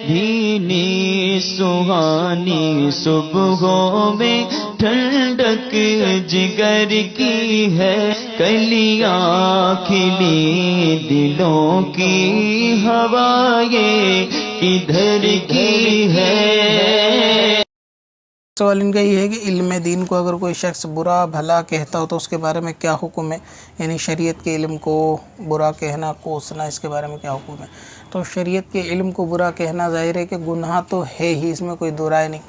بھینی سہانی صبحوں میں ٹھنڈک جگر کی ہے، کلیاں کھلی دلوں کی ہوائیں کدھر کی ہے۔ سوال ان کا یہ ہے کہ علم دین کو اگر کوئی شخص برا بھلا کہتا ہو تو اس کے بارے میں کیا حکم ہے؟ یعنی شریعت کے علم کو برا کہنا، کوسنا، اس کے بارے میں کیا حکم ہے؟ تو شریعت کے علم کو برا کہنا ظاہر ہے کہ گناہ تو ہے ہی، اس میں کوئی دو رائے نہیں،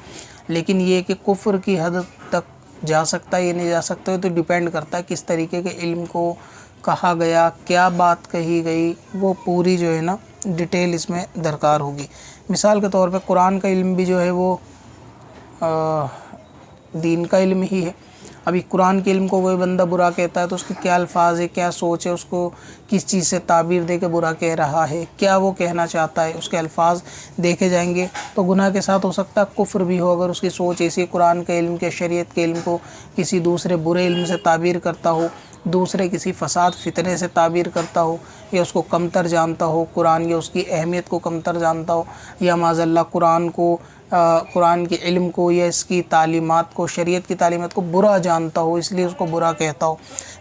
لیکن یہ کہ کفر کی حد تک جا سکتا ہے یا نہیں جا سکتا ہے تو ڈیپینڈ کرتا ہے کس طریقے کے علم کو کہا گیا، کیا بات کہی گئی، وہ پوری جو ہے نا ڈیٹیل اس میں درکار ہوگی۔ مثال کے طور پہ قرآن کا علم بھی جو ہے وہ دین کا علم ہی ہے۔ ابھی قرآن کے علم کو کوئی بندہ برا کہتا ہے تو اس کے کیا الفاظ ہے، کیا سوچ ہے، اس کو کس چیز سے تعبیر دے کے برا کہہ رہا ہے، کیا وہ کہنا چاہتا ہے، اس کے الفاظ دیکھے جائیں گے تو گناہ کے ساتھ ہو سکتا ہے کفر بھی ہو اگر اس کی سوچ ایسی قرآن کے علم کے، شریعت کے علم کو کسی دوسرے برے علم سے تعبیر کرتا ہو، دوسرے کسی فساد فتنے سے تعبیر کرتا ہو، یا اس کو کمتر جانتا ہو قرآن، یا اس کی اہمیت کو کمتر جانتا ہو، یا معاذ اللہ قرآن کے علم کو یا اس کی تعلیمات کو، شریعت کی تعلیمات کو برا جانتا ہو، اس لیے اس کو برا کہتا ہو،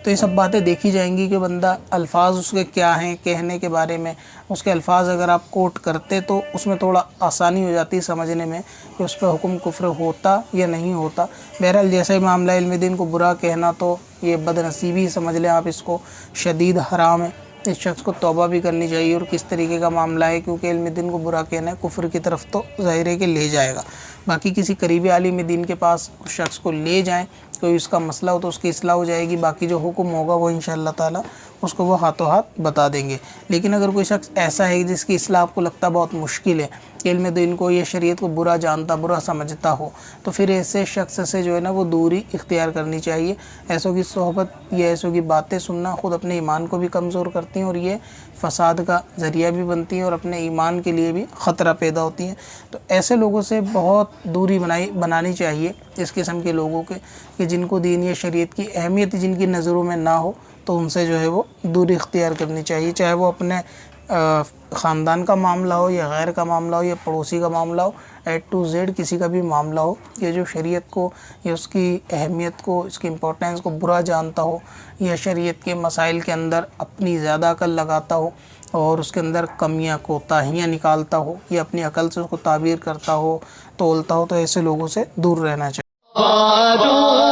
تو یہ سب باتیں دیکھی جائیں گی کہ بندہ الفاظ اس کے کیا ہیں کہنے کے بارے میں۔ اس کے الفاظ اگر آپ کوٹ کرتے تو اس میں تھوڑا آسانی ہو جاتی سمجھنے میں کہ اس پہ حکم کفر ہوتا یا نہیں ہوتا۔ بہرحال جیسا ہی معاملہ علم دین کو برا کہنا تو یہ بد نصیبی سمجھ لیں آپ اس کو، شدید حرام ہے، اس شخص کو توبہ بھی کرنی چاہیے۔ اور کس طریقے کا معاملہ ہے، کیونکہ علم دین کو برا کہنا ہے کفر کی طرف تو ظاہر ہے کہ لے جائے گا۔ باقی کسی قریبی عالم دین کے پاس اس شخص کو لے جائیں، کوئی اس کا مسئلہ ہو تو اس کی اصلاح ہو جائے گی، باقی جو حکم ہوگا وہ انشاءاللہ تعالی اس کو وہ ہاتھوں ہاتھ بتا دیں گے۔ لیکن اگر کوئی شخص ایسا ہے جس کی اصلاح آپ کو لگتا بہت مشکل ہے، علم دین کو یا شریعت کو برا جانتا، برا سمجھتا ہو، تو پھر ایسے شخص سے جو ہے نا وہ دوری اختیار کرنی چاہیے۔ ایسوں کی صحبت یا ایسوں کی باتیں سننا خود اپنے ایمان کو بھی کمزور کرتی ہیں اور یہ فساد کا ذریعہ بھی بنتی ہیں اور اپنے ایمان کے لیے بھی خطرہ پیدا ہوتی ہیں۔ تو ایسے لوگوں سے بہت دوری بنانی چاہیے، اس قسم کے لوگوں کے کہ جن کو دین یا شریعت کی اہمیت جن کی نظروں میں نہ ہو، تو ان سے جو ہے وہ دوری اختیار کرنی چاہیے، چاہے وہ اپنے خاندان کا معاملہ ہو یا غیر کا معاملہ ہو یا پڑوسی کا معاملہ ہو، A to Z کسی کا بھی معاملہ ہو، یہ جو شریعت کو یا اس کی اہمیت کو، اس کی امپورٹنس کو برا جانتا ہو، یا شریعت کے مسائل کے اندر اپنی زیادہ عقل لگاتا ہو اور اس کے اندر کمیاں کوتاہیاں نکالتا ہو یا اپنی عقل سے اس کو تعبیر کرتا ہو، تولتا ہو، تو ایسے لوگوں سے دور رہنا چاہیے۔